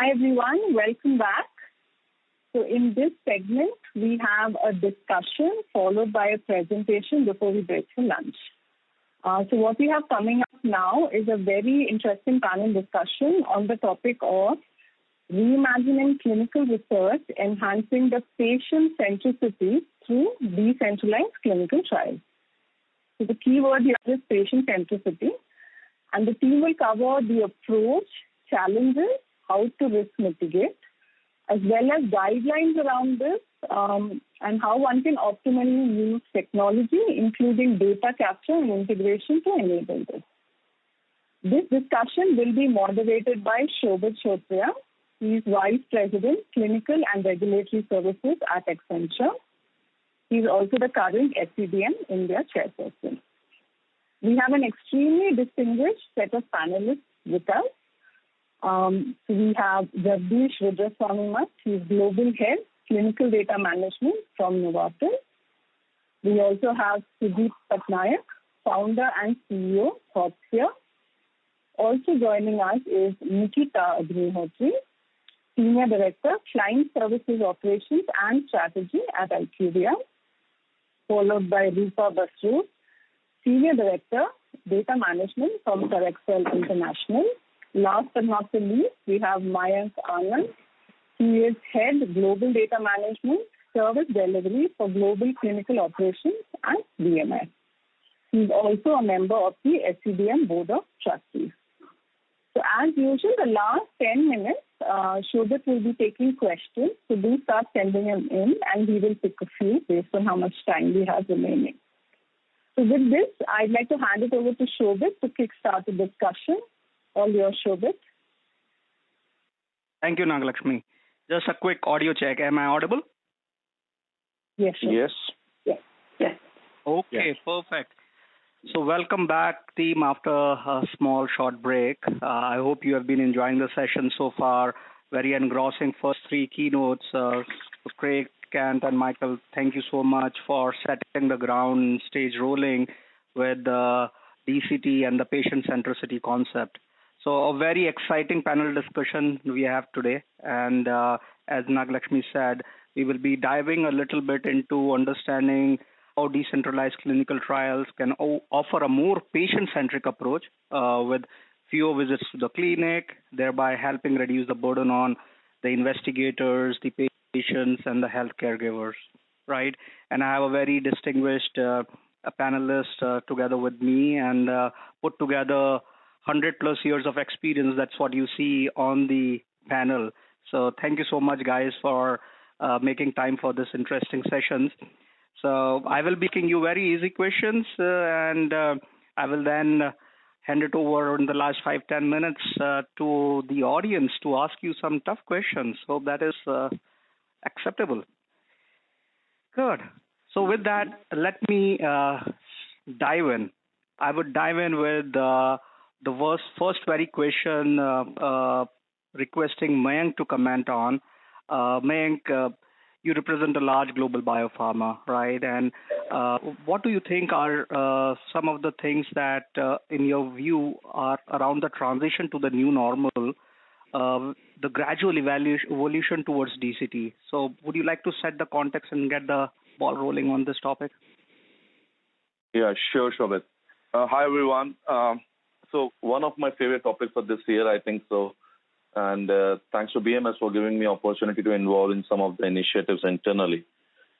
Hi everyone, welcome back. So in this segment, we have a discussion followed by a presentation before we break for lunch. So what we have coming up now is a very interesting panel discussion on the topic of reimagining clinical research, enhancing the patient-centricity through decentralized clinical trials. So the key word here is patient-centricity, and the team will cover the approach, challenges, how to risk mitigate, as well as guidelines around this, and how one can optimally use technology, including data capture and integration to enable this. This discussion will be moderated by Shobhit Shotria. He is Vice President, Clinical and Regulatory Services at Accenture. He is also the current SCDM India Chairperson. We have an extremely distinguished set of panelists with us. So we have Jagdish Rudraswamy. He is Global Head, Clinical Data Management from Novartis. We also have Sudeep Patnaik, Founder and CEO, ThoughtSphere. Also joining us is Nikita Agnihotri, Senior Director, Client Services Operations and Strategy at IQVIA, followed by Rupa Basru, Senior Director, Data Management from Corexel International. Last but not the least, we have Mayank Anand. He is Head, Global Data Management, Service Delivery for Global Clinical Operations at BMS. He is also a member of the SCDM Board of Trustees. So as usual, the last 10 minutes, Shobhit will be taking questions. So do start sending them in, and he will pick a few based on how much time we have remaining. So with this, I'd like to hand it over to Shobhit to kickstart the discussion. All yours, Shobhit. Thank you, Nagalakshmi. Just a quick audio check. Am I audible? Yes, Shobhit. Yes. Okay, yes. Perfect. So welcome back, team, after a small short break. I hope you have been enjoying the session so far. Very engrossing first three keynotes. Craig, Kant, and Michael, thank you so much for setting the ground, stage rolling with the DCT and the patient-centricity concept. So a very exciting panel discussion we have today. And as Nagalakshmi said, we will be diving a little bit into understanding how decentralized clinical trials can offer a more patient-centric approach with fewer visits to the clinic, thereby helping reduce the burden on the investigators, the patients, and the health caregivers, right? And I have a very distinguished panelist together with me and put together 100 plus years of experience. That's what you see on the panel. So thank you so much, guys, for making time for this interesting sessions. So I will be asking you very easy questions, and I will then hand it over in the last 5-10 minutes to the audience to ask you some tough questions. Hope that is acceptable. Good. So with that, let me dive in. I would dive in with the first very question requesting Mayank to comment on. Mayank, you represent a large global biopharma, right? And what do you think are some of the things that, in your view, are around the transition to the new normal, the gradual evolution towards DCT? So would you like to set the context and get the ball rolling on this topic? Yeah, sure, Shobhit. Hi, everyone. So one of my favorite topics for this year, I think so. And thanks to BMS for giving me opportunity to involve in some of the initiatives internally.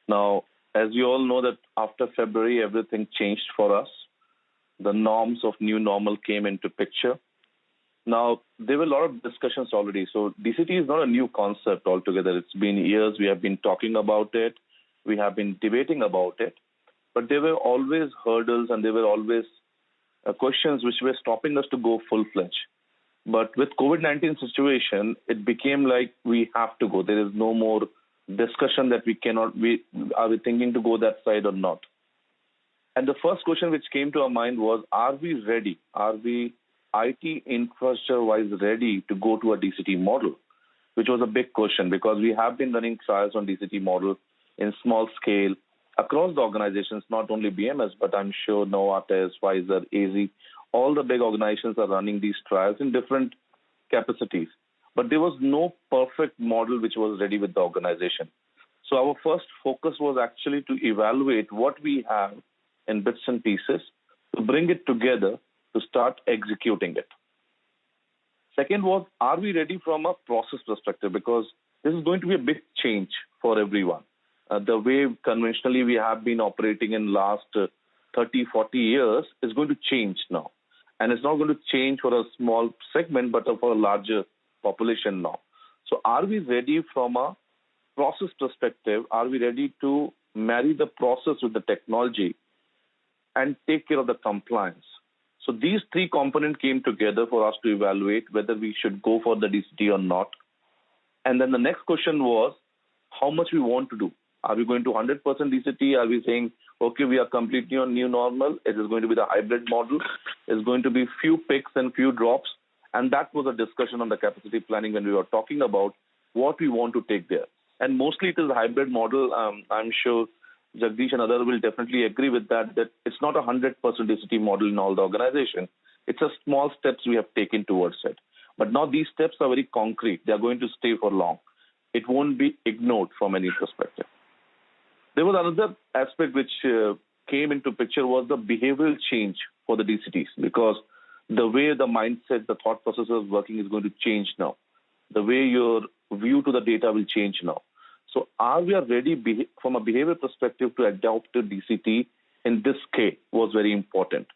Now, as you all know that after February, everything changed for us. The norms of new normal came into picture. Now, there were a lot of discussions already. So DCT is not a new concept altogether. It's been years we have been talking about it. We have been debating about it. But there were always hurdles and there were always questions which were stopping us to go full-fledged. But with COVID-19 situation, it became like we have to go. There is no more discussion that are we thinking to go that side or not? And the first question which came to our mind was, are we ready? Are we IT infrastructure-wise ready to go to a DCT model? Which was a big question because we have been running trials on DCT model in small scale across the organizations, not only BMS, but I'm sure Novartis, Pfizer, AZ, all the big organizations are running these trials in different capacities. but there was no perfect model which was ready with the organization. So our first focus was actually to evaluate what we have in bits and pieces, to bring it together, to start executing it. Second was, are we ready from a process perspective? Because this is going to be a big change for everyone. The way conventionally we have been operating in last 30, 40 years is going to change now. And it's not going to change for a small segment, but for a larger population now. So are we ready from a process perspective? Are we ready to marry the process with the technology and take care of the compliance? So these three components came together for us to evaluate whether we should go for the DCT or not. And then the next question was, how much we want to do. Are we going to 100% DCT? Are we saying, okay, we are completely on new normal? It is going to be the hybrid model. It's going to be few picks and few drops. And that was a discussion on the capacity planning when we were talking about what we want to take there. And mostly it is a hybrid model. I'm sure Jagdish and others will definitely agree with that it's not a 100% DCT model in all the organization. It's a small steps we have taken towards it. But now these steps are very concrete. They are going to stay for long. It won't be ignored from any perspective. There was another aspect which came into picture was the behavioral change for the DCTs, because the way the mindset, the thought process is working is going to change now. The way your view to the data will change now. So are we ready from a behavior perspective to adopt to DCT in this scale was very important.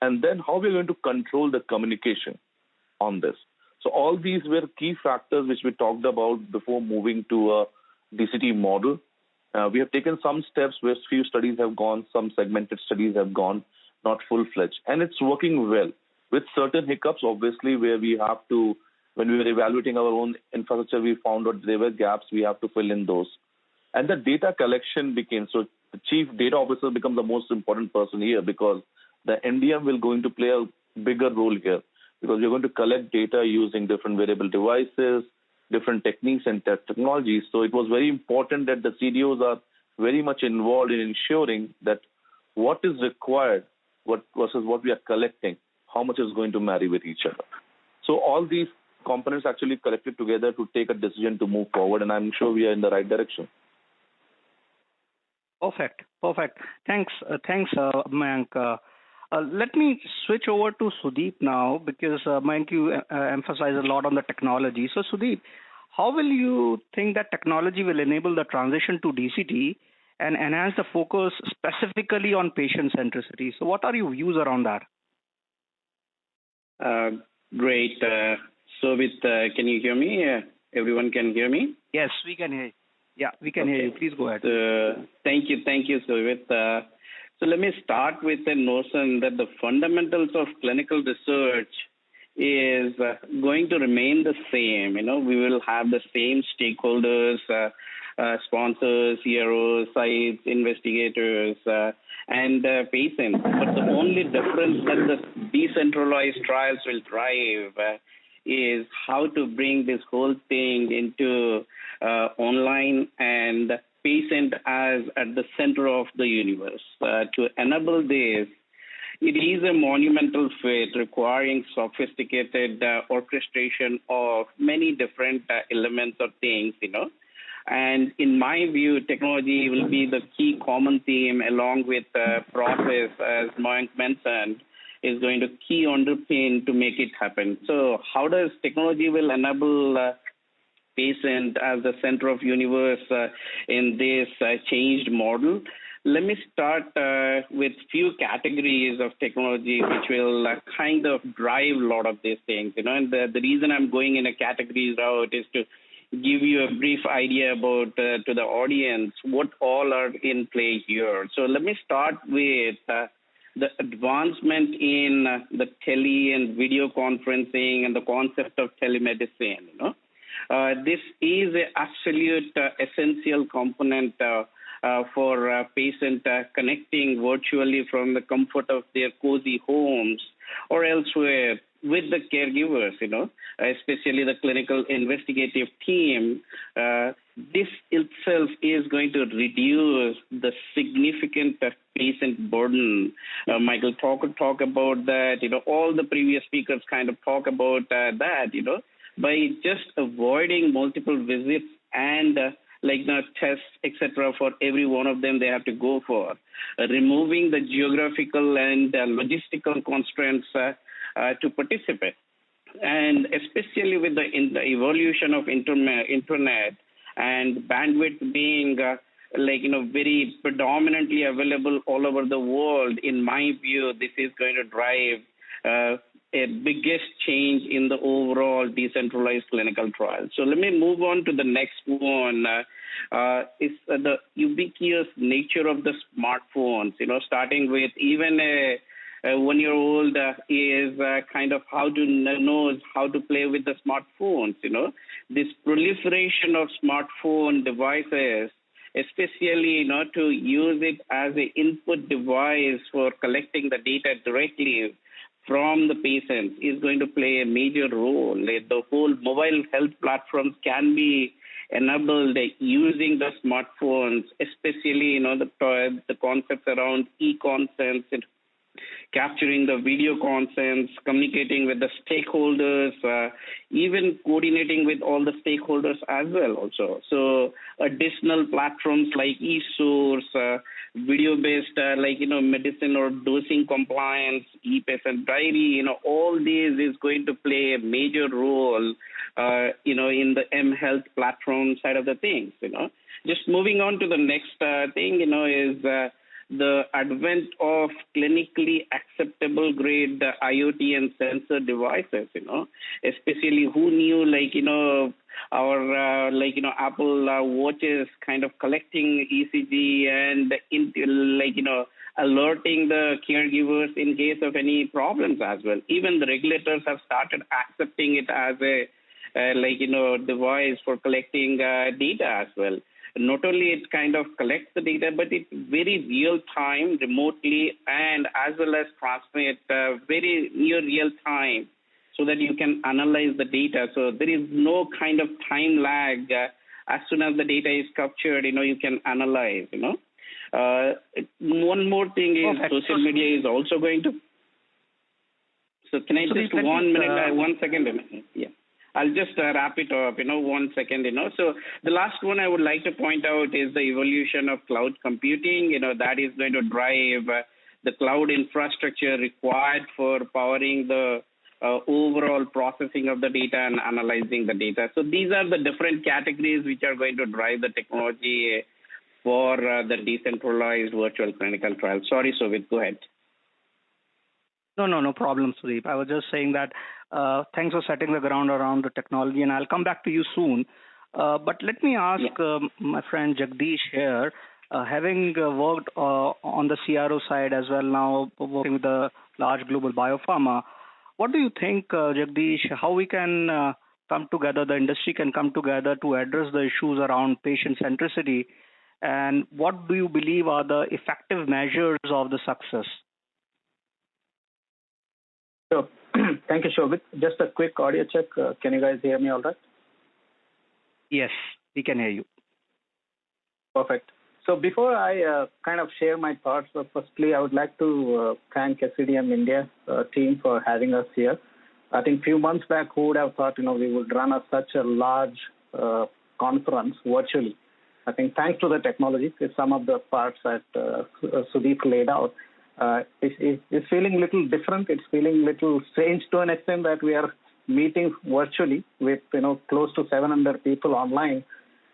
And then how we're going to control the communication on this. So all these were key factors which we talked about before moving to a DCT model. We have taken some steps where few studies have gone, some segmented studies have gone, not full-fledged. And it's working well with certain hiccups, obviously, where we have to, when we were evaluating our own infrastructure, we found out there were gaps, we have to fill in those. And the data collection became, so the chief data officer becomes the most important person here, because the NDM will going to play a bigger role here, because we're going to collect data using different wearable devices, different techniques and technologies. So it was very important that the CDOs are very much involved in ensuring that what is required versus what we are collecting, how much is going to marry with each other. So all these components actually collected together to take a decision to move forward, and I'm sure we are in the right direction. Perfect. Thanks, Mayank. Let me switch over to Sudeep now, because Mayank, you emphasize a lot on the technology. So Sudeep, how will you think that technology will enable the transition to DCT and enhance the focus specifically on patient centricity? So what are your views around that? Great. Can you hear me? Everyone can hear me? Yes, we can hear you. Yeah, we can hear you. Please go ahead. Thank you, Suvit. So let me start with the notion that the fundamentals of clinical research is going to remain the same. We will have the same stakeholders, sponsors, CROs, sites, investigators, and patients. But the only difference that the decentralized trials will drive is how to bring this whole thing into online and patient as at the center of the universe. To enable this, it is a monumental feat requiring sophisticated orchestration of many different elements or things, And in my view, technology will be the key common theme along with process, as Mayank mentioned, is going to key underpin to make it happen. So how does technology will enable patient as the center of universe in this changed model? Let me start with few categories of technology which will kind of drive a lot of these things. And the reason I'm going in a categories route is to give you a brief idea about to the audience what all are in play here. So let me start with the advancement in the tele and video conferencing and the concept of telemedicine. This is an absolute essential component for patient connecting virtually from the comfort of their cozy homes or elsewhere with the caregivers, especially the clinical investigative team. This itself is going to reduce the significant patient burden. Michael talk about that. All the previous speakers kind of talk about that. by just avoiding multiple visits and tests, etc. For every one of them they have to go for, removing the geographical and logistical constraints to participate. And especially with the evolution of internet and bandwidth being very predominantly available all over the world, in my view, this is going to drive a biggest change in the overall decentralized clinical trial. So let me move on to the next one. Is the ubiquitous nature of the smartphones. Starting with even a 1-year-old is kind of knows how to play with the smartphones. This proliferation of smartphone devices, especially to use it as an input device for collecting the data directly from the patients, is going to play a major role. The whole mobile health platforms can be enabled using the smartphones, especially the concepts around e-consents, capturing the video consents, communicating with the stakeholders, even coordinating with all the stakeholders as well also. So additional platforms like eSource, video-based medicine or dosing compliance, e-patient diary, all these is going to play a major role, in the M-Health platform side of the things, Just moving on to the next thing, is the advent of clinically acceptable grade IoT and sensor devices, especially who knew, our, Apple watches kind of collecting ECG and, alerting the caregivers in case of any problems as well. Even the regulators have started accepting it as a, device for collecting data as well. Not only it kind of collects the data, but it's very real time, remotely, and as well as transmit very near real time, so that you can analyze the data. So there is no kind of time lag. As soon as the data is captured, you can analyze. One more thing is social media is also going to. So can I just 1 minute, 1 second? Yeah. I'll just wrap it up, 1 second, So the last one I would like to point out is the evolution of cloud computing, that is going to drive the cloud infrastructure required for powering the overall processing of the data and analyzing the data. So these are the different categories which are going to drive the technology for the decentralized virtual clinical trial. Sorry, Sovit, go ahead. No problem, Sudeep. I was just saying that thanks for setting the ground around the technology, and I'll come back to you soon. But let me ask my friend Jagdish here, having worked on the CRO side as well, now working with the large global biopharma, what do you think, Jagdish, how we can come together, the industry can come together to address the issues around patient centricity, and what do you believe are the effective measures of the success? Sure. Thank you, Shobit. Just a quick audio check. Can you guys hear me all right? Yes, we can hear you. Perfect. So before I kind of share my thoughts, firstly, I would like to thank SCDM India team for having us here. I think a few months back, who would have thought, we would run such a large conference virtually. I think thanks to the technology, some of the parts that Sudeep laid out, it's feeling a little different. It's feeling a little strange to an extent that we are meeting virtually with, close to 700 people online.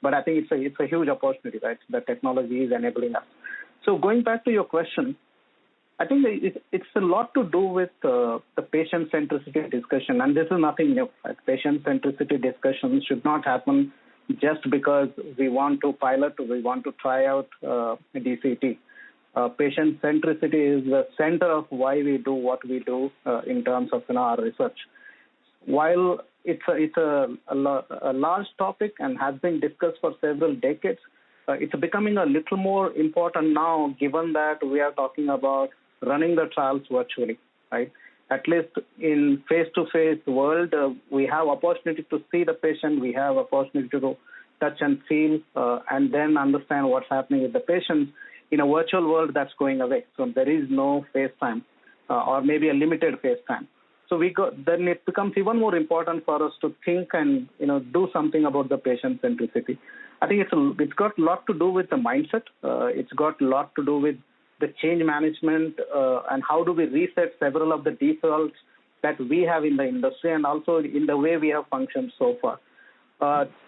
But I think it's a huge opportunity, right? The technology is enabling us. So going back to your question, I think it's a lot to do with the patient centricity discussion. And this is nothing new. Right? Patient centricity discussions should not happen just because we want to pilot or we want to try out a DCT. Patient centricity is the center of why we do what we do in terms of our research. While it's a large topic and has been discussed for several decades, it's becoming a little more important now, given that we are talking about running the trials virtually, right? At least in face-to-face world, we have opportunity to see the patient, we have opportunity to touch and feel, and then understand what's happening with the patient. In a virtual world, that's going away. So there is no face time, or maybe a limited face time. then it becomes even more important for us to think and do something about the patient centricity. I think it's got a lot to do with the mindset. It's got a lot to do with the change management and how do we reset several of the defaults that we have in the industry and also in the way we have functioned so far.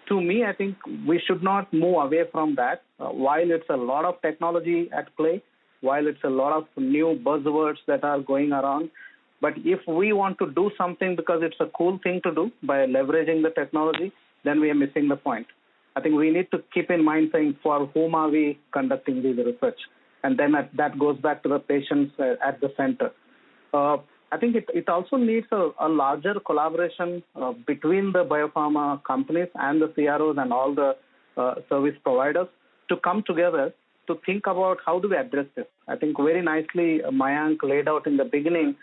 To me, I think we should not move away from that. While it's a lot of technology at play, while it's a lot of new buzzwords that are going around, but if we want to do something because it's a cool thing to do by leveraging the technology, then we are missing the point. I think we need to keep in mind saying for whom are we conducting this research? And then that goes back to the patients at the center. I think it also needs a larger collaboration between the biopharma companies and the CROs and all the service providers to come together to think about how do we address this. I think very nicely Mayank laid out in the beginning.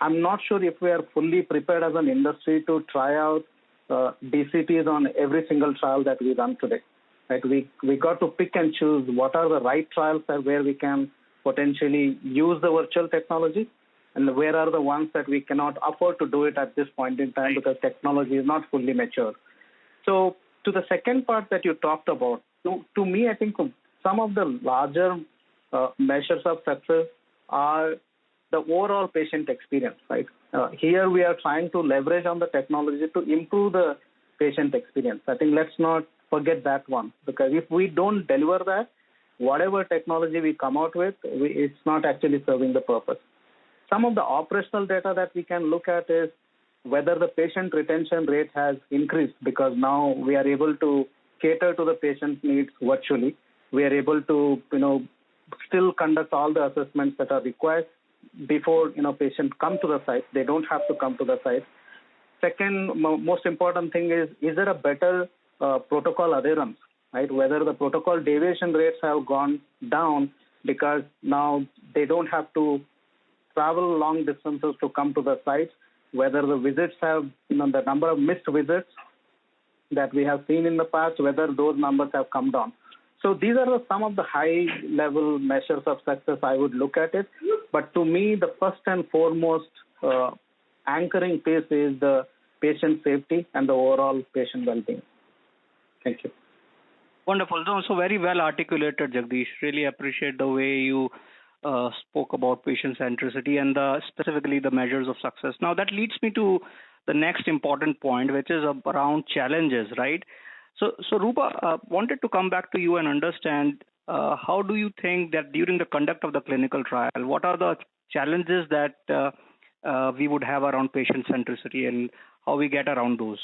I'm not sure if we are fully prepared as an industry to try out DCTs on every single trial that we run today. Right? We got to pick and choose what are the right trials where we can potentially use the virtual technology and where are the ones that we cannot afford to do it at this point in time because technology is not fully mature. So to the second part that you talked about, to me, I think some of the larger measures of success are the overall patient experience, right? Here we are trying to leverage on the technology to improve the patient experience. I think let's not forget that one, because if we don't deliver that, whatever technology we come out with, it's not actually serving the purpose. Some of the operational data that we can look at is whether the patient retention rate has increased because now we are able to cater to the patient's needs virtually. We are able to, still conduct all the assessments that are required before, patients come to the site. They don't have to come to the site. Second, most important thing is there a better protocol adherence, right? Whether the protocol deviation rates have gone down because now they don't have to travel long distances to come to the sites, whether the visits have, the number of missed visits that we have seen in the past, whether those numbers have come down. So these are some of the high-level measures of success I would look at it. But to me, the first and foremost anchoring piece is the patient safety and the overall patient well-being. Thank you. Wonderful. So very well articulated, Jagdish. Really appreciate the way you spoke about patient centricity and specifically the measures of success. Now that leads me to the next important point, which is around challenges, right? So Rupa, wanted to come back to you and understand how do you think that during the conduct of the clinical trial, what are the challenges that we would have around patient centricity and how we get around those?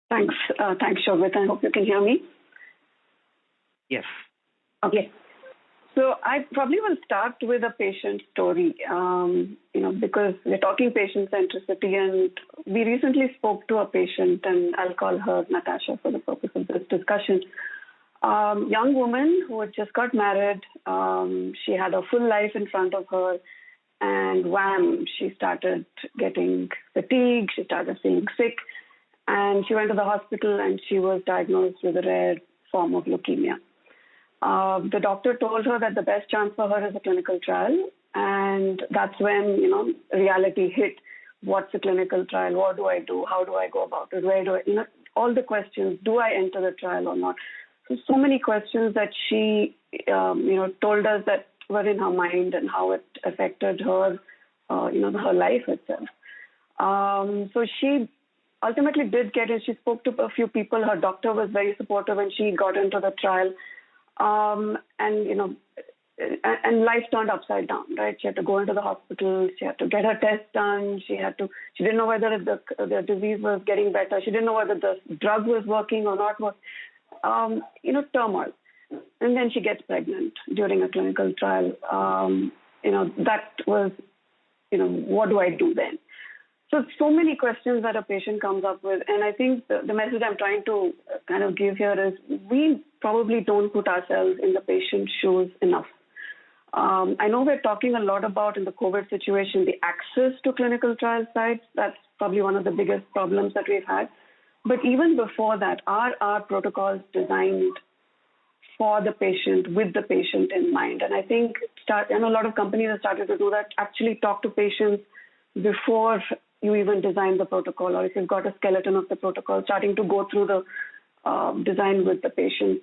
Thanks, Shobit. I hope you can hear me. Yes. Okay. So I probably will start with a patient story, because we're talking patient centricity, and we recently spoke to a patient, and I'll call her Natasha for the purpose of this discussion. Young woman who had just got married. She had a full life in front of her, and wham, she started getting fatigue. She started feeling sick, and she went to the hospital, and she was diagnosed with a rare form of leukemia. The doctor told her that the best chance for her is a clinical trial, and that's when, reality hit. What's a clinical trial? What do I do? How do I go about it? Where do I, all the questions. Do I enter the trial or not? So many questions that she, told us that were in her mind and how it affected her, her life itself. So she ultimately did get it. She spoke to a few people. Her doctor was very supportive, and she got into the trial. And life turned upside down, right? She had to go into the hospital. She had to get her test done. She didn't know whether the disease was getting better. She didn't know whether the drug was working or not. Turmoil. And then she gets pregnant during a clinical trial. That was, what do I do then? So many questions that a patient comes up with. And I think the message I'm trying to kind of give here is we probably don't put ourselves in the patient's shoes enough. I know we're talking a lot about in the COVID situation, the access to clinical trial sites. That's probably one of the biggest problems that we've had. But even before that, are our protocols designed for the patient, with the patient in mind? And I think a lot of companies have started to do that, actually talk to patients before you even design the protocol, or if you've got a skeleton of the protocol, starting to go through the design with the patient.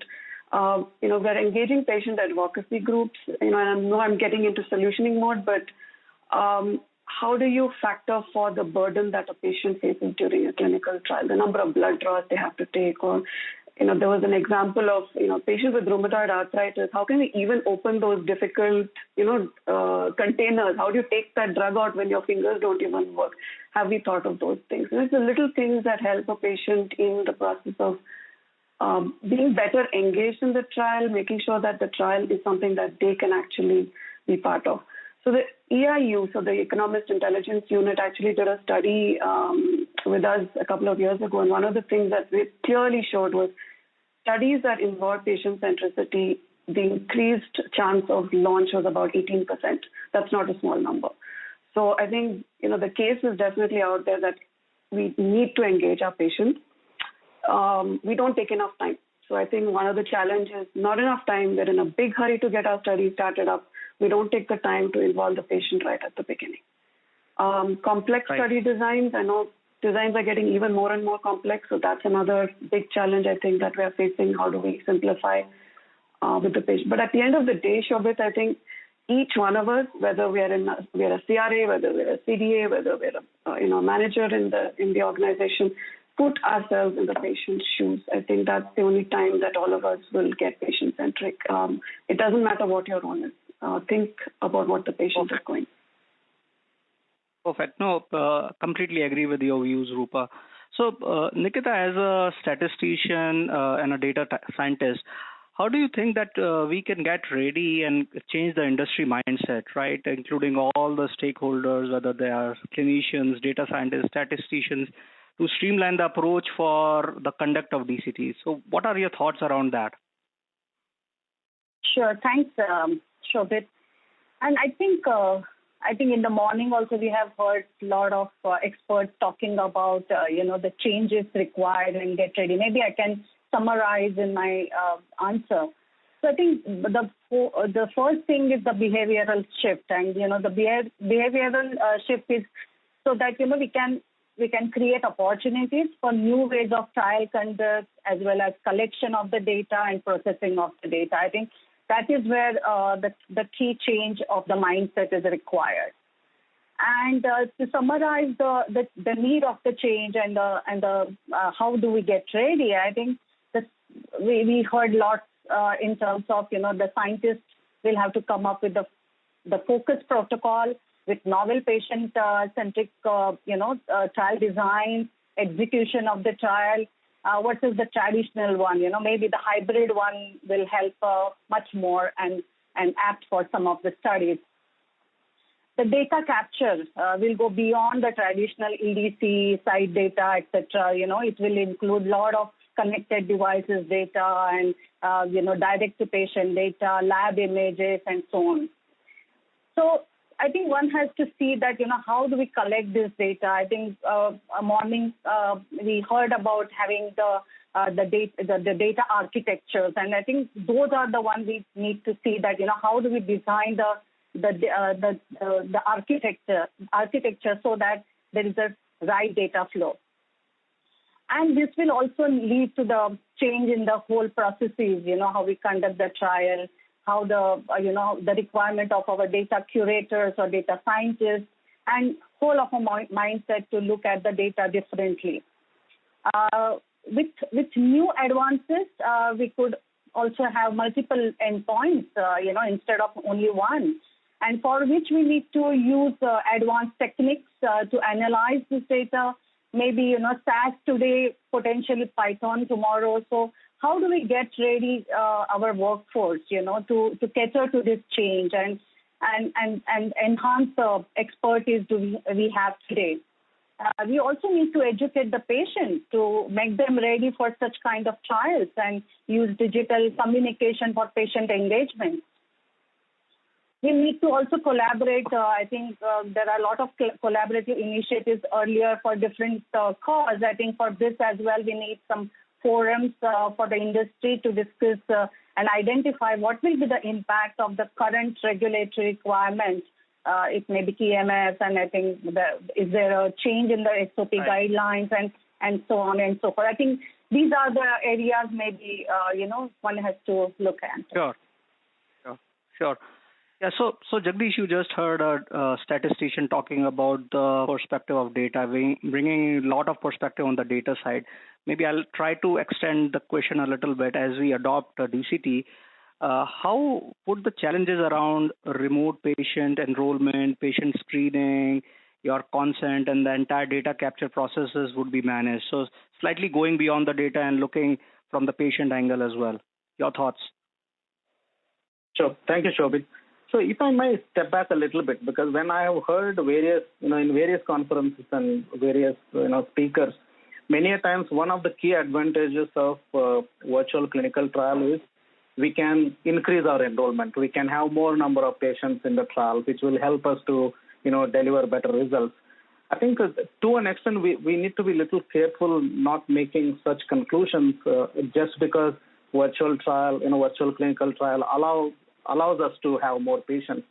We're engaging patient advocacy groups, and I know I'm getting into solutioning mode, but how do you factor for the burden that a patient faces during a clinical trial, the number of blood draws they have to take, or, there was an example of, patients with rheumatoid arthritis. How can we even open those difficult, containers? How do you take that drug out when your fingers don't even work? Have we thought of those things? It's the little things that help a patient in the process of being better engaged in the trial, making sure that the trial is something that they can actually be part of. So the EIU, so the Economist Intelligence Unit, actually did a study with us a couple of years ago, and one of the things that we clearly showed was studies that involve patient centricity, the increased chance of launch was about 18%. That's not a small number. So I think, the case is definitely out there that we need to engage our patients. We don't take enough time. So I think one of the challenges is not enough time. We're in a big hurry to get our study started up. We don't take the time to involve the patient right at the beginning. Complex study designs, I know designs are getting even more and more complex. So that's another big challenge, I think, that we're facing. How do we simplify with the patient? But at the end of the day, Shobit, I think each one of us, whether we're a CRA, whether we're a CDA, whether we're a manager in the organization, put ourselves in the patient's shoes. I think that's the only time that all of us will get patient-centric. It doesn't matter what your role is. Think about what the patient is going. Perfect. No, completely agree with your views, Rupa. So, Nikita, as a statistician and a data scientist, how do you think that we can get ready and change the industry mindset, right, including all the stakeholders, whether they are clinicians, data scientists, statisticians, to streamline the approach for the conduct of DCTs? So what are your thoughts around that? Sure. Thanks, Shobit. And I think in the morning also we have heard a lot of experts talking about, the changes required and get ready. Maybe I can summarize in my answer. So I think the first thing is the behavioral shift. And, the behavioral shift is so that, we can create opportunities for new ways of trial conduct as well as collection of the data and processing of the data. I think that is where the key change of the mindset is required. And to summarize the need of the change and the how do we get ready, I think we heard lots in terms of, the scientists will have to come up with the focus protocol with novel patient-centric, trial design, execution of the trial versus the traditional one. Maybe the hybrid one will help much more and apt for some of the studies. The data capture will go beyond the traditional EDC, site data, etc. It will include a lot of connected devices data and, direct-to-patient data, lab images, and so on. So I think one has to see that, how do we collect this data? I think morning we heard about having the data architectures, and I think those are the ones we need to see that, how do we design the architecture so that there is a right data flow. And this will also lead to the change in the whole processes, how we conduct the trial, how the requirement of our data curators or data scientists, and whole of a mindset to look at the data differently. With new advances, we could also have multiple endpoints, instead of only one, and for which we need to use advanced techniques to analyze this data. Maybe, SAS today, potentially Python tomorrow. So how do we get ready our workforce, to cater to this change and enhance the expertise we have today? We also need to educate the patient to make them ready for such kind of trials and use digital communication for patient engagement. We need to also collaborate. I think there are a lot of collaborative initiatives earlier for different causes. I think for this as well, we need some forums for the industry to discuss and identify what will be the impact of the current regulatory requirements it may be TMS, and I think is there a change in the SOP guidelines and so on and so forth. I think these are the areas maybe, one has to look at. Sure. Yeah, so Jagdish, you just heard a statistician talking about the perspective of data, bringing a lot of perspective on the data side. Maybe I'll try to extend the question a little bit as we adopt DCT. How would the challenges around remote patient enrollment, patient screening, your consent, and the entire data capture processes would be managed? So slightly going beyond the data and looking from the patient angle as well. Your thoughts? Sure. Thank you, Shobit. So if I might step back a little bit, because when I have heard various, in various conferences and various, speakers, many a times one of the key advantages of virtual clinical trial is we can increase our enrollment. We can have more number of patients in the trial, which will help us to, deliver better results. I think to an extent we need to be a little careful not making such conclusions just because virtual clinical trial allows us to have more patients.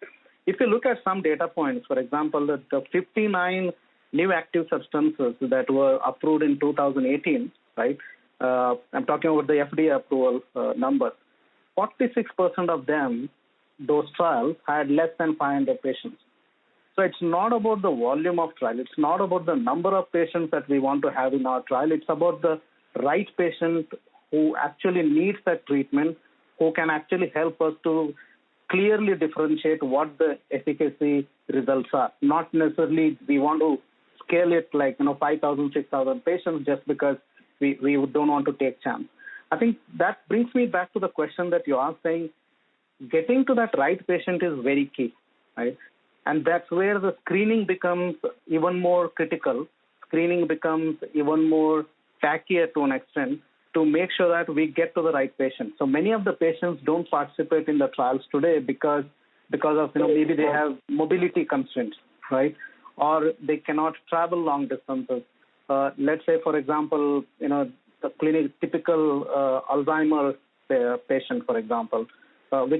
If you look at some data points, for example, the 59 new active substances that were approved in 2018, right? I'm talking about the FDA approval numbers. 46% of them, those trials, had less than 500 patients. So it's not about the volume of trial. It's not about the number of patients that we want to have in our trial. It's about the right patient who actually needs that treatment, who can actually help us to clearly differentiate what the efficacy results are. Not necessarily we want to scale it like 5,000, 6,000 patients just because we don't want to take chance. I think that brings me back to the question that you asked, saying getting to that right patient is very key, right? And that's where the screening becomes even more critical. Screening becomes even more tackier to an extent to make sure that we get to the right patient. So many of the patients don't participate in the trials today because of maybe they have mobility constraints, right? Or they cannot travel long distances. Let's say, for example, the typical Alzheimer's patient, for example,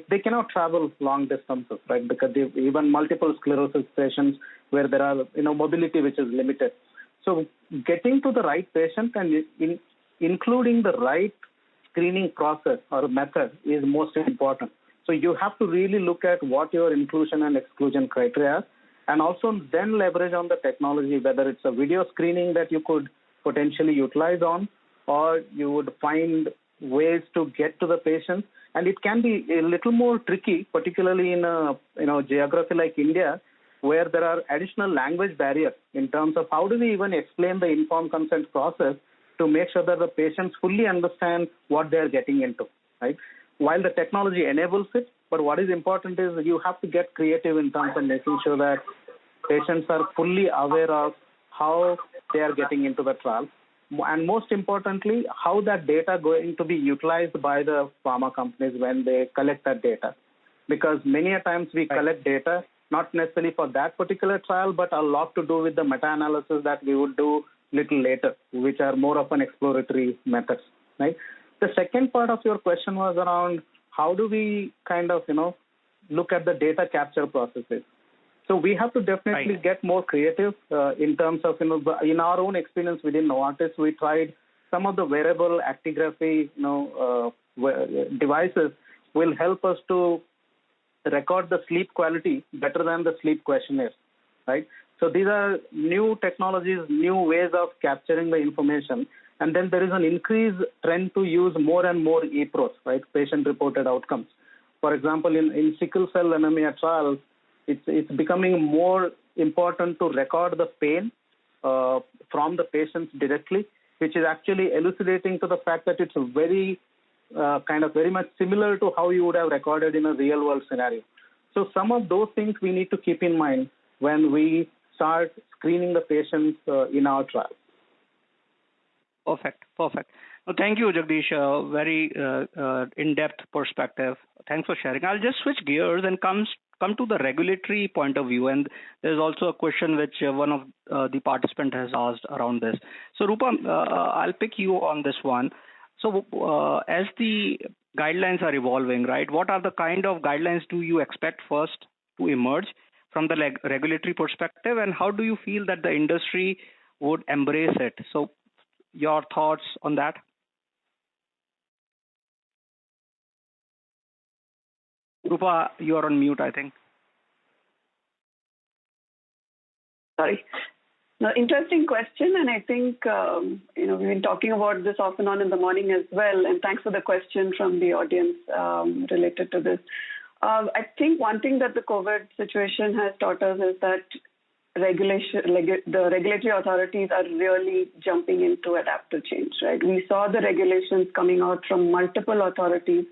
they cannot travel long distances, right? Because even multiple sclerosis patients where there are mobility which is limited. So getting to the right patient and including the right screening process or method is most important. So you have to really look at what your inclusion and exclusion criteria are, and also then leverage on the technology, whether it's a video screening that you could potentially utilize on, or you would find ways to get to the patient. And it can be a little more tricky, particularly in a geography like India, where there are additional language barriers in terms of how do we even explain the informed consent process to make sure that the patients fully understand what they are getting into, right? While the technology enables it, but what is important is you have to get creative in terms of making sure that patients are fully aware of how they are getting into the trial. And most importantly, how that data going to be utilized by the pharma companies when they collect that data. Because many a times we collect data, not necessarily for that particular trial, but a lot to do with the meta-analysis that we would do little later, which are more of an exploratory methods, right? The second part of your question was around how do we kind of, look at the data capture processes. So we have to definitely get more creative in terms of, in our own experience within Novartis, we tried some of the wearable actigraphy, devices will help us to record the sleep quality better than the sleep questionnaire, right? So these are new technologies, new ways of capturing the information. And then there is an increased trend to use more and more EPROs, right? Patient-reported outcomes. For example, in sickle cell anemia trials, it's becoming more important to record the pain from the patients directly, which is actually elucidating to the fact that it's a very very much similar to how you would have recorded in a real-world scenario. So some of those things we need to keep in mind when we start screening the patients in our trial. Perfect. Well, thank you, Jagdish. Very in-depth perspective. Thanks for sharing. I'll just switch gears and come to the regulatory point of view. And there's also a question which one of the participants has asked around this. So, Rupa, I'll pick you on this one. So, as the guidelines are evolving, right, what are the kind of guidelines do you expect first to emerge? from the regulatory perspective, and how do you feel that the industry would embrace it? So your thoughts on that? Rupa, you are on mute, I think. Sorry. No, interesting question, and I think we've been talking about this off and on in the morning as well. And thanks for the question from the audience related to this. I think one thing that the COVID situation has taught us is that the regulatory authorities are really jumping in to adapt to change. Right? We saw the regulations coming out from multiple authorities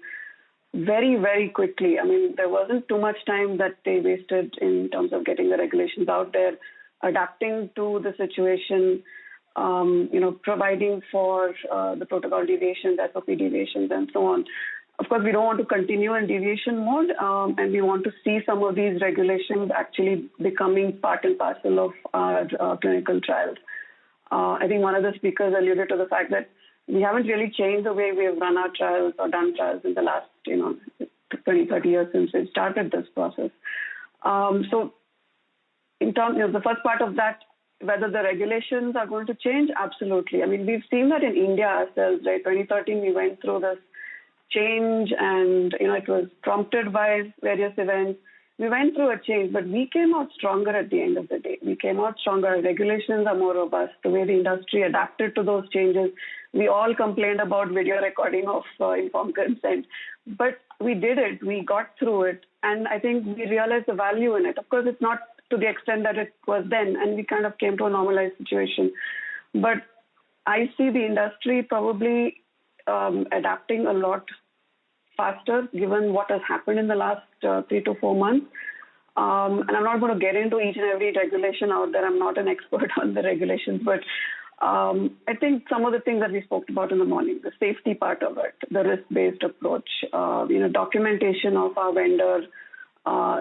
very, very quickly. I mean, there wasn't too much time that they wasted in terms of getting the regulations out there, adapting to the situation, providing for the protocol deviations, SOP deviations, and so on. Of course, we don't want to continue in deviation mode, and we want to see some of these regulations actually becoming part and parcel of our clinical trials. I think one of the speakers alluded to the fact that we haven't really changed the way we have run our trials or done trials in the last, 20, 30 years since we started this process. So in terms of the first part of that, whether the regulations are going to change, absolutely. I mean, we've seen that in India ourselves, right? 2013, we went through this change and, it was prompted by various events. We went through a change, but we came out stronger at the end of the day. We came out stronger. Our regulations are more robust. The way the industry adapted to those changes. We all complained about video recording of informed consent, but we did it. We got through it. And I think we realized the value in it. Of course, it's not to the extent that it was then, and we kind of came to a normalized situation. But I see the industry probably adapting a lot faster, given what has happened in the last 3 to 4 months. And I'm not going to get into each and every regulation out there. I'm not an expert on the regulations, but I think some of the things that we spoke about in the morning, the safety part of it, the risk-based approach, documentation of our vendor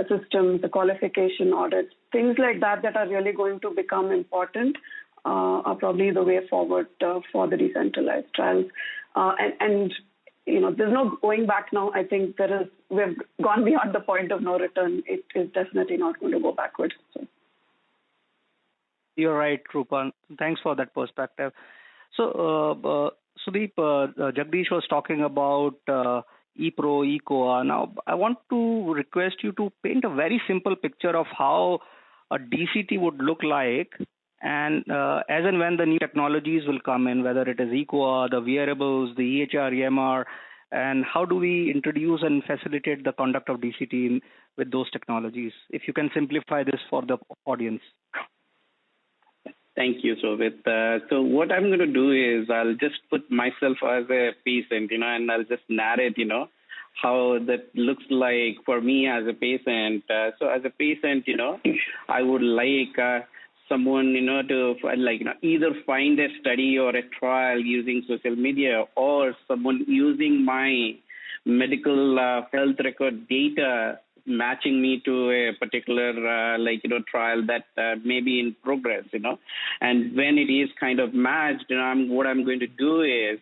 systems, the qualification audits, things like that are really going to become important are probably the way forward for the decentralized trials. There's no going back now. I think we've gone beyond the point of no return. It is definitely not going to go backwards. So. You're right, Rupa. Thanks for that perspective. So, Sudeep, Jagdish was talking about ePro, eCOA. Now, I want to request you to paint a very simple picture of how a DCT would look like, and as and when the new technologies will come in, whether it is eCOA, the wearables, the EHR, EMR, and how do we introduce and facilitate the conduct of DCT with those technologies? If you can simplify this for the audience. Thank you, Sovit. So what I'm going to do is I'll just put myself as a patient, and I'll just narrate, how that looks like for me as a patient. So as a patient, I would like someone, to either find a study or a trial using social media, or someone using my medical health record data matching me to a particular trial that may be in progress, and when it is kind of matched, what I'm going to do is,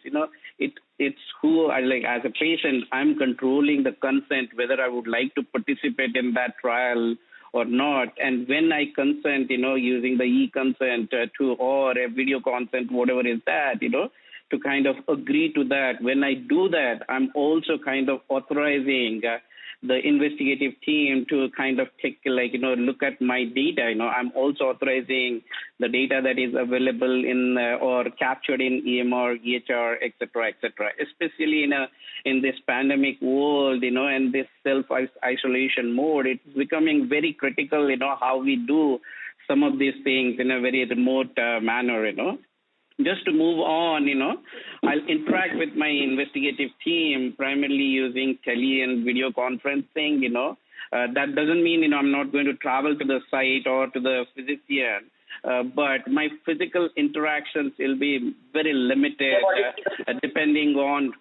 it's who I like as a patient. I'm controlling the consent whether I would like to participate in that trial or not, and when I consent, using the e-consent or a video consent, whatever is that, to kind of agree to that. When I do that, I'm also kind of authorizing the investigative team to kind of take, look at my data. I'm also authorizing the data that is available in or captured in EMR, EHR, et cetera, especially in this pandemic world, and this self-isolation mode. It's becoming very critical, how we do some of these things in a very remote manner, Just to move on, I'll interact with my investigative team primarily using tele and video conferencing, That doesn't mean, I'm not going to travel to the site or to the physician, but my physical interactions will be very limited depending on,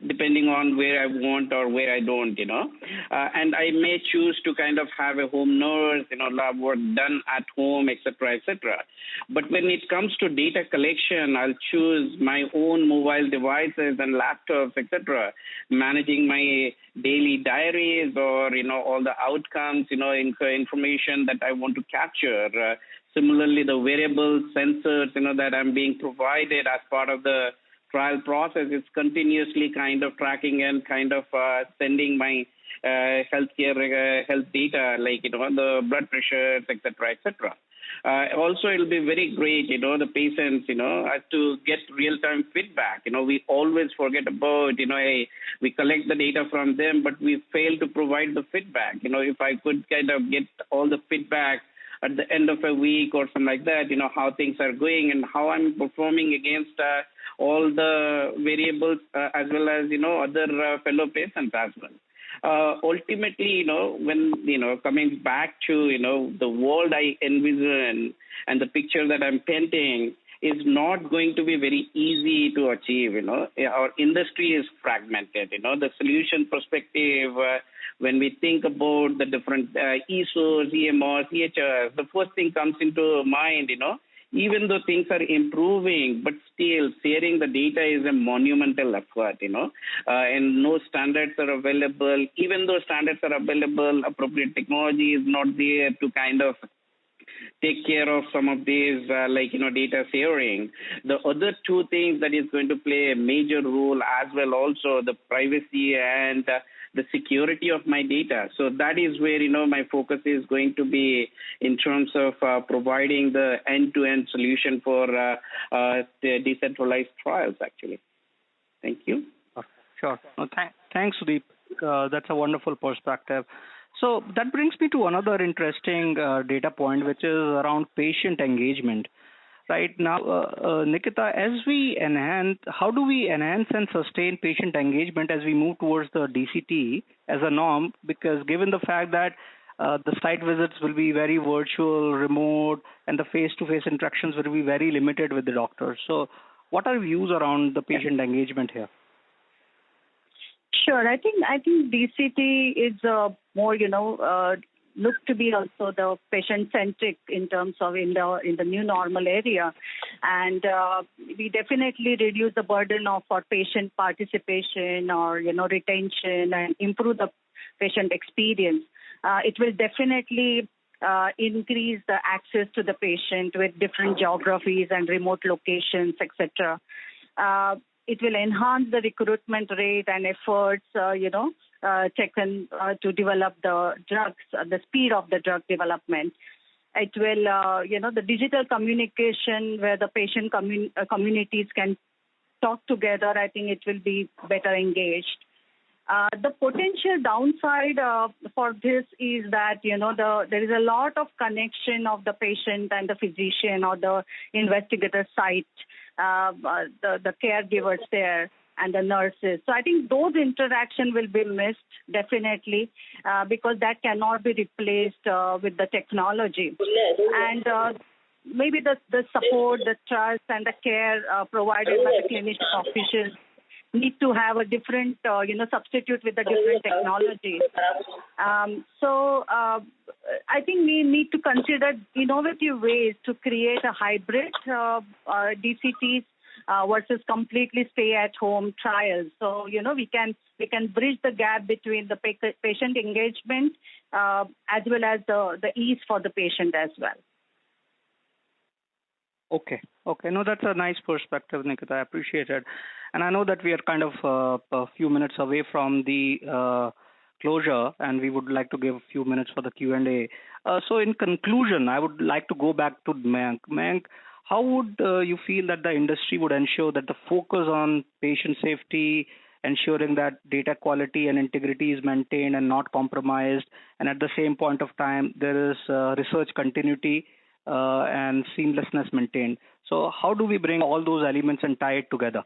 depending on where I want or where I don't, and I may choose to kind of have a home nurse, lab work done at home, etc., etc. But when it comes to data collection, I'll choose my own mobile devices and laptops, etc., managing my daily diaries or, all the outcomes, information that I want to capture. Similarly, the wearable sensors, that I'm being provided as part of the trial process is continuously kind of tracking and kind of sending my healthcare health data, like, the blood pressures, etc., etc. Also, it'll be very great, the patients, have to get real-time feedback. We always forget about, we collect the data from them, but we fail to provide the feedback. If I could kind of get all the feedback at the end of a week or something like that, how things are going and how I'm performing against all the variables as well as, other fellow patients as well. Ultimately, when, coming back to, the world I envision and the picture that I'm painting is not going to be very easy to achieve. Our industry is fragmented. The solution perspective, when we think about the different ESOs, EMRs, EHRs, the first thing comes into mind, even though things are improving, but still sharing the data is a monumental effort, and no standards are available. Even though standards are available, appropriate technology is not there to kind of take care of some of these, data sharing. The other two things that is going to play a major role as well, also the privacy and the security of my data. So that is where, my focus is going to be in terms of providing the end-to-end solution for the decentralized trials, actually. Thank you. Sure. Thanks, Sudeep. That's a wonderful perspective. So that brings me to another interesting data point, which is around patient engagement. Right now, Nikita, how do we enhance and sustain patient engagement as we move towards the DCT as a norm? Because given the fact that the site visits will be very virtual, remote, and the face-to-face interactions will be very limited with the doctors. So what are views around the patient engagement here? Sure. I think DCT is more, look to be also the patient-centric in terms of in the new normal area. And we definitely reduce the burden for patient participation or, retention and improve the patient experience. It will definitely increase the access to the patient with different geographies and remote locations, etc. It will enhance the recruitment rate and efforts, taken to develop the drugs, the speed of the drug development. It will, the digital communication where the patient communities can talk together, I think it will be better engaged. The potential downside for this is that, there is a lot of connection of the patient and the physician or the investigator site, the caregivers there and the nurses. So I think those interactions will be missed, definitely, because that cannot be replaced with the technology. And maybe the support, the trust, and the care provided by the clinician officials need to have a different, substitute with the different technologies. So I think we need to consider innovative ways to create a hybrid DCTs versus completely stay-at-home trials. So, we can bridge the gap between the patient engagement as well as the ease for the patient as well. Okay. No, that's a nice perspective, Nikita. I appreciate it. And I know that we are kind of a few minutes away from the closure, and we would like to give a few minutes for the Q&A. So in conclusion, I would like to go back to Mayank. Mayank, how would you feel that the industry would ensure that the focus on patient safety, ensuring that data quality and integrity is maintained and not compromised, and at the same point of time, there is research continuity and seamlessness maintained? So how do we bring all those elements and tie it together?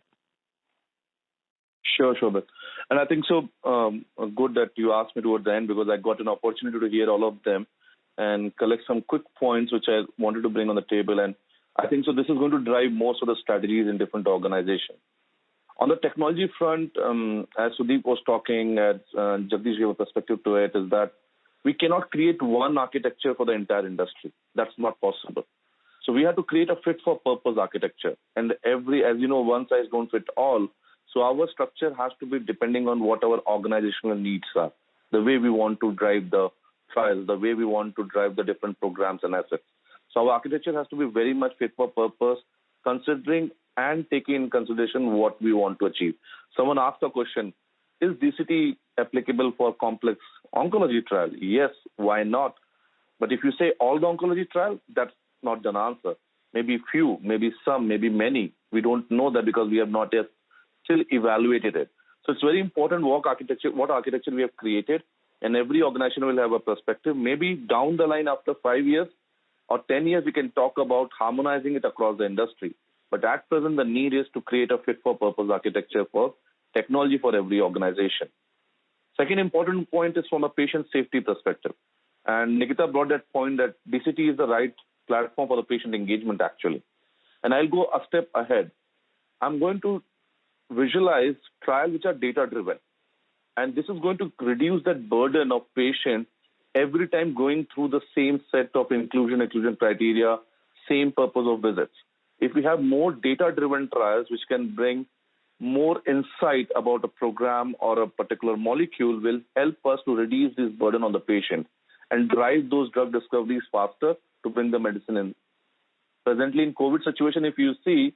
Sure, Shobhit. And I think so good that you asked me towards the end, because I got an opportunity to hear all of them and collect some quick points which I wanted to bring on the table. And I think so this is going to drive most of the strategies in different organizations. On the technology front, as Sudeep was talking, as Jagdish gave a perspective to it, is that we cannot create one architecture for the entire industry. That's not possible. So we have to create a fit-for-purpose architecture. And as you know, one size don't fit all. So our structure has to be depending on what our organizational needs are, the way we want to drive the trials, the way we want to drive the different programs and assets. So our architecture has to be very much fit for purpose, considering and taking in consideration what we want to achieve. Someone asked a question, is DCT applicable for complex oncology trial? Yes, why not? But if you say all the oncology trial, that's not an answer. Maybe few, maybe some, maybe many. We don't know that because we have not yet still evaluated it. So it's very important what architecture we have created, and every organization will have a perspective. Maybe down the line after 5 years or 10 years, we can talk about harmonizing it across the industry. But at present, the need is to create a fit-for-purpose architecture for technology for every organization. Second important point is from a patient safety perspective. And Nikita brought that point that DCT is the right platform for the patient engagement, actually. And I'll go a step ahead. I'm going to visualize trials which are data-driven. And this is going to reduce that burden of patients every time going through the same set of inclusion criteria, same purpose of visits. If we have more data-driven trials which can bring more insight about a program or a particular molecule, will help us to reduce this burden on the patient and drive those drug discoveries faster to bring the medicine in. Presently in COVID situation, if you see,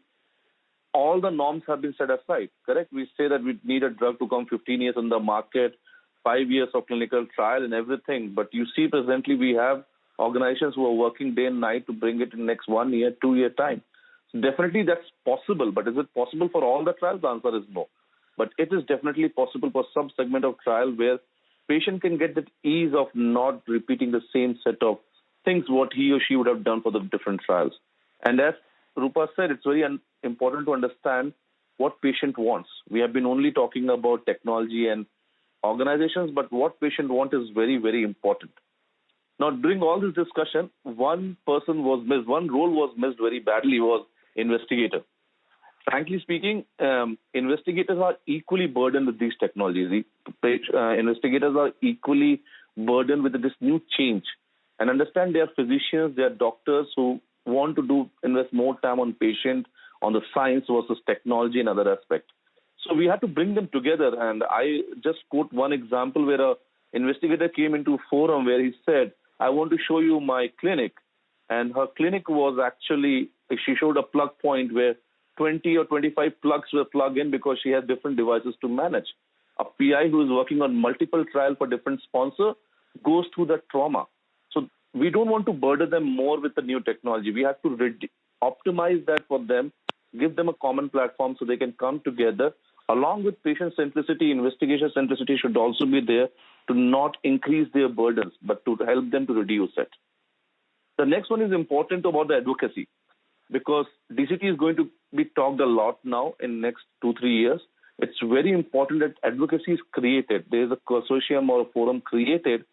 all the norms have been set aside, correct? We say that we need a drug to come 15 years on the market, 5 years of clinical trial and everything. But you see presently we have organizations who are working day and night to bring it in next 1 year, 2 year time. So definitely that's possible. But is it possible for all the trials? The answer is no. But it is definitely possible for some segment of trial where patient can get that ease of not repeating the same set of things what he or she would have done for the different trials. And as Rupa said, it's very important to understand what patient wants. We have been only talking about technology and organizations, but what patient wants is very, very important. Now, during all this discussion, one person was missed, one role was missed very badly, was investigator. Frankly speaking, investigators are equally burdened with these technologies. Investigators are equally burdened with this new change. And understand they are physicians, they are doctors who want to invest more time on patient, on the science versus technology and other aspects. So we had to bring them together. And I just quote one example where an investigator came into a forum where he said, I want to show you my clinic. And her clinic was actually, she showed a plug point where 20 or 25 plugs were plugged in because she had different devices to manage. A PI who is working on multiple trials for different sponsors goes through that trauma. So we don't want to burden them more with the new technology. We have to optimize that for them, give them a common platform so they can come together. Along with patient centricity, investigation centricity should also be there to not increase their burdens, but to help them to reduce it. The next one is important about the advocacy, because DCT is going to be talked a lot now in next 2-3 years. It's very important that advocacy is created. There is a consortium or a forum created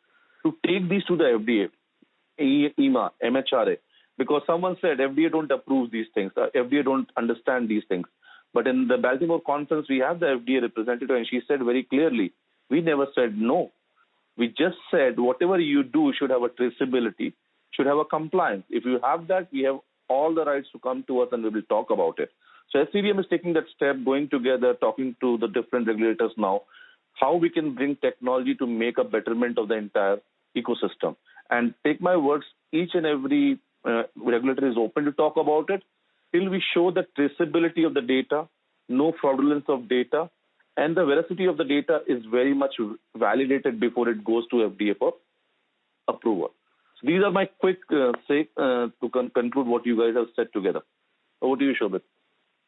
to take these to the FDA, EMA, MHRA, because someone said FDA don't approve these things. FDA don't understand these things. But in the Baltimore conference, we have the FDA representative, and she said very clearly, we never said no. We just said whatever you do should have a traceability, should have a compliance. If you have that, we have all the rights to come to us and we will talk about it. So SCDM is taking that step, going together, talking to the different regulators now, how we can bring technology to make a betterment of the entire ecosystem. And take my words, each and every regulator is open to talk about it till we show the traceability of the data, no fraudulence of data, and the veracity of the data is very much validated before it goes to FDA for approval. So these are my quick say to conclude what you guys have said together. Over to you, Shobhit.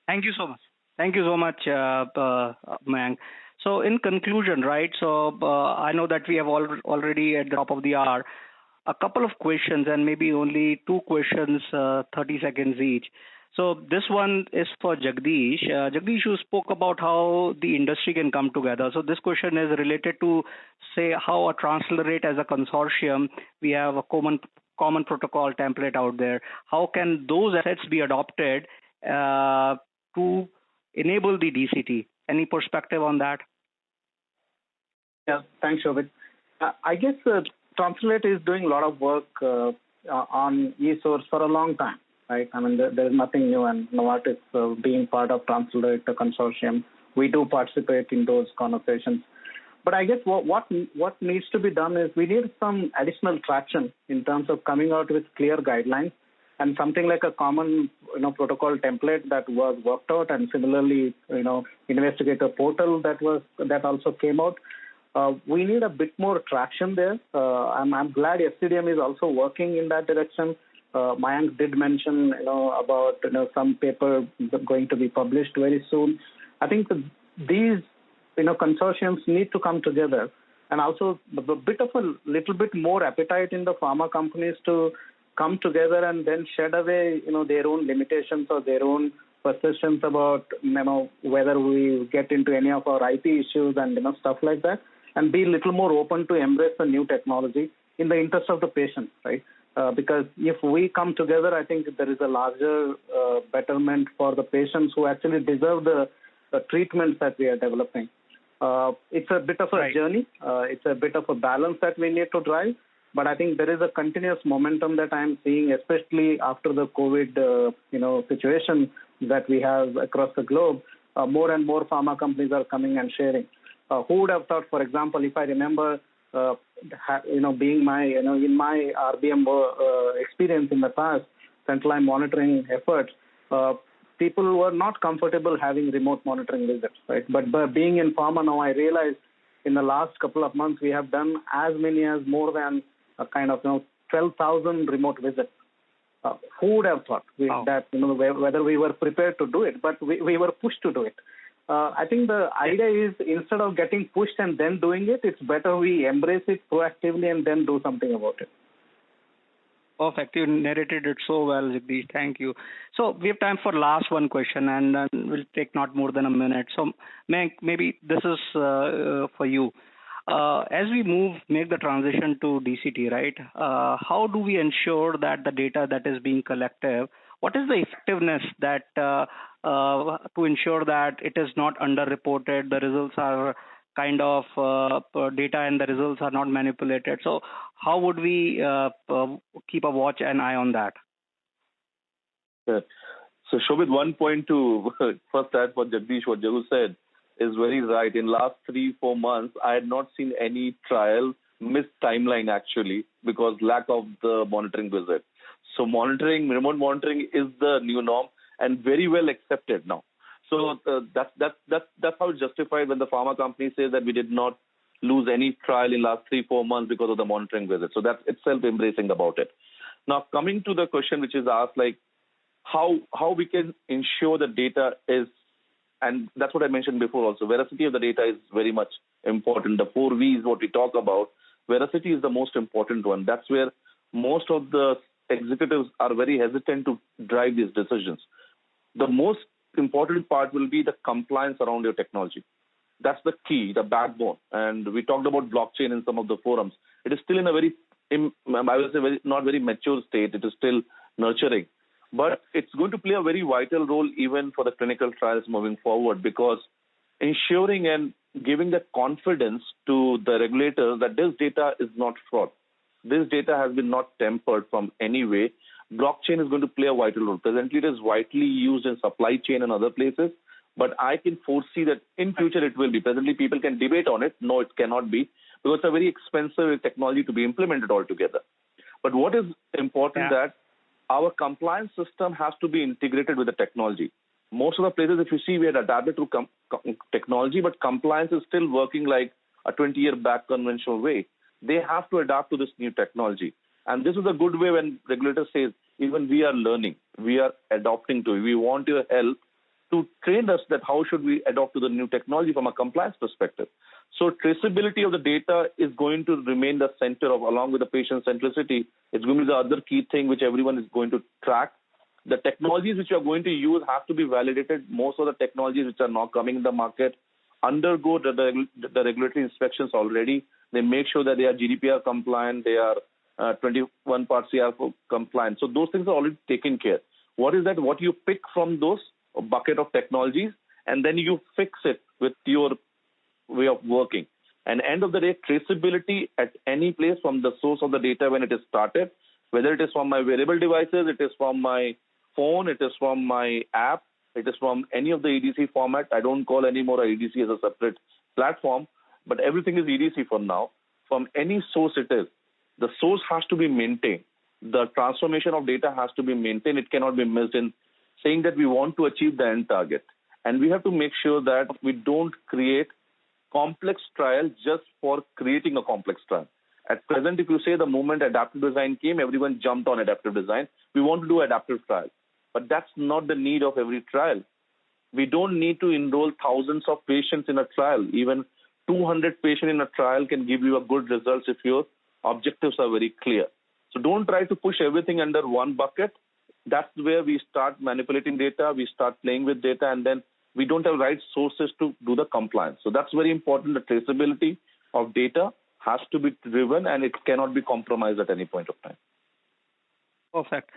Thank you so much. Thank you so much, Mayank. So in conclusion, right, so I know that we have already at the top of the hour, a couple of questions and maybe only 2 questions, 30 seconds each. So this one is for Jagdish. Jagdish, you spoke about how the industry can come together. So this question is related to, say, how a Transliterate as a consortium, we have a common protocol template out there. How can those assets be adopted to enable the DCT? Any perspective on that? Yeah, thanks, Shobit. I guess Translate is doing a lot of work on eSource for a long time, right? I mean, there's nothing new, and Novartis being part of Translate, the consortium, we do participate in those conversations. But I guess what needs to be done is we need some additional traction in terms of coming out with clear guidelines and something like a common protocol template that was worked out, and similarly investigator portal that also came out. We need a bit more traction there. I'm glad SCDM is also working in that direction. Mayank did mention about some paper going to be published very soon. I think these consortiums need to come together, and also a little bit more appetite in the pharma companies to come together and then shed away their own limitations or their own perceptions about whether we get into any of our IP issues and stuff like that, and be a little more open to embrace the new technology in the interest of the patient, right? Because if we come together, I think there is a larger betterment for the patients who actually deserve the treatments that we are developing. It's a bit of a journey. It's a bit of a balance that we need to drive. But I think there is a continuous momentum that I'm seeing, especially after the COVID, situation that we have across the globe. More and more pharma companies are coming and sharing. Who would have thought, for example, if I remember, being my, in my RBM experience in the past, central line monitoring efforts, people were not comfortable having remote monitoring visits, right? But being in pharma now, I realize in the last couple of months, we have done as many as more than 12,000 remote visits. Who would have thought that, whether we were prepared to do it, but we were pushed to do it. I think the idea is, instead of getting pushed and then doing it, it's better we embrace it proactively and then do something about it. Perfect. You narrated it so well, Jagdish. Thank you. So we have time for last one question, and we'll take not more than a minute. So Mayank, maybe this is for you. As we make the transition to DCT, right, how do we ensure that the data that is being collected, what is the effectiveness that to ensure that it is not underreported, the results are kind of data and the results are not manipulated? So how would we keep a watch and eye on that? Sure. So Shobit, one point to first add for Jagdish, what Jagu said is very right. In last 3-4 months, I had not seen any trial miss timeline actually because lack of the monitoring visit. So remote monitoring is the new norm and very well accepted now. So that's how it's justified when the pharma company says that we did not lose any trial in last 3-4 months because of the monitoring visit. So that's itself embracing about it. Now coming to the question which is asked, like how we can ensure the data is, and that's what I mentioned before also, veracity of the data is very much important. The 4 V's what we talk about, veracity is the most important one. That's where most of the executives are very hesitant to drive these decisions. The most important part will be the compliance around your technology. That's the key, the backbone. And we talked about blockchain in some of the forums. It is still in a very, I would say, not very mature state. It is still nurturing. But it's going to play a very vital role even for the clinical trials moving forward, because ensuring and giving the confidence to the regulators that this data is not fraud. This data has been not tempered from any way. Blockchain is going to play a vital role. Presently, it is widely used in supply chain and other places, but I can foresee that in future it will be. Presently, people can debate on it. No, it cannot be, because it's a very expensive technology to be implemented altogether. But what is important that our compliance system has to be integrated with the technology. Most of the places, if you see, we had adapted to technology, but compliance is still working like a 20-year back conventional way. They have to adapt to this new technology. And this is a good way when regulators say, even we are learning, we are adopting to it. We want your help to train us that how should we adopt to the new technology from a compliance perspective. So traceability of the data is going to remain the center of, along with the patient-centricity, it's going to be the other key thing which everyone is going to track. The technologies which you are going to use have to be validated. Most of the technologies which are now coming in the market undergo the regulatory inspections already. They make sure that they are GDPR compliant, they are 21 part CR compliant. So those things are already taken care. What is that? What you pick from those bucket of technologies and then you fix it with your way of working. And end of the day, traceability at any place from the source of the data when it is started, whether it is from my wearable devices, it is from my phone, it is from my app, it is from any of the EDC format. I don't call anymore a EDC as a separate platform, but everything is EDC for now. From any source it is, the source has to be maintained. The transformation of data has to be maintained. It cannot be missed in saying that we want to achieve the end target. And we have to make sure that we don't create complex trial just for creating a complex trial. At present, if you say the moment adaptive design came, everyone jumped on adaptive design. We want to do adaptive trial. But that's not the need of every trial. We don't need to enroll thousands of patients in a trial. Even 200 patients in a trial can give you a good results if your objectives are very clear. So don't try to push everything under one bucket. That's where we start manipulating data, we start playing with data, and then we don't have right sources to do the compliance. So that's very important. The traceability of data has to be driven, and it cannot be compromised at any point of time. Perfect.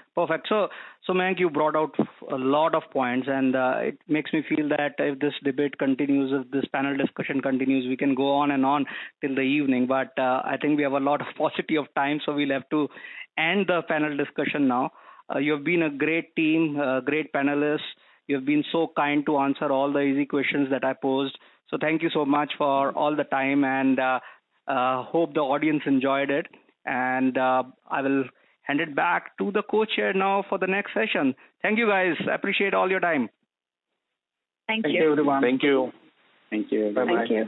So Mayank, you brought out a lot of points, and it makes me feel that if this debate continues, if this panel discussion continues, we can go on and on till the evening. But I think we have a lot of paucity of time, so we'll have to end the panel discussion now. You have been a great team, great panelists. You have been so kind to answer all the easy questions that I posed. So thank you so much for all the time, and hope the audience enjoyed it. And I will hand it back to the co-chair now for the next session. Thank you, guys. I appreciate all your time. Thank Thank you. you, everyone. Thank you. Thank you. Bye-bye. Thank you.